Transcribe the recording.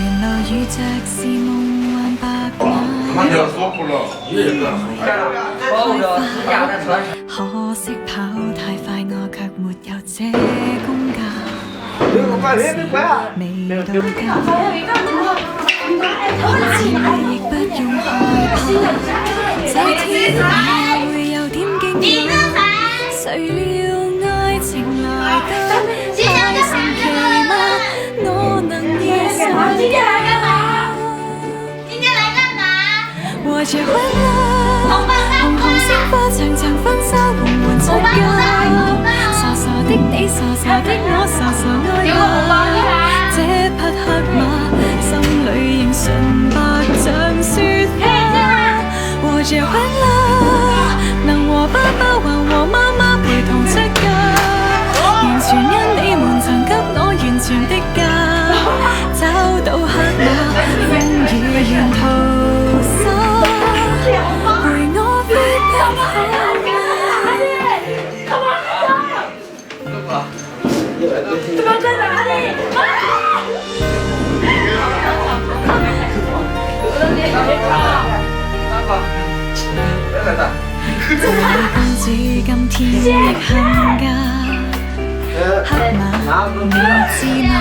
原來遇着是夢幻白馬，可惜跑太快，我卻沒有這功架。未到家，亦不用害怕，這天也會有點驚訝。誰料愛情來得太神奇嗎？我能預想和這歡樂，紅紅鮮花長長婚紗緩緩出嫁，傻傻的你，傻傻的我，傻傻愛吧。這匹黑馬心裏仍純白像雪花，和這歡樂，能和爸爸還和媽媽陪同出嫁，完全因你們曾給我完全的家，找到黑馬，風雨沿途灑，陪我飛奔好嗎？公主今天的恨嫁，黑馬你知嗎？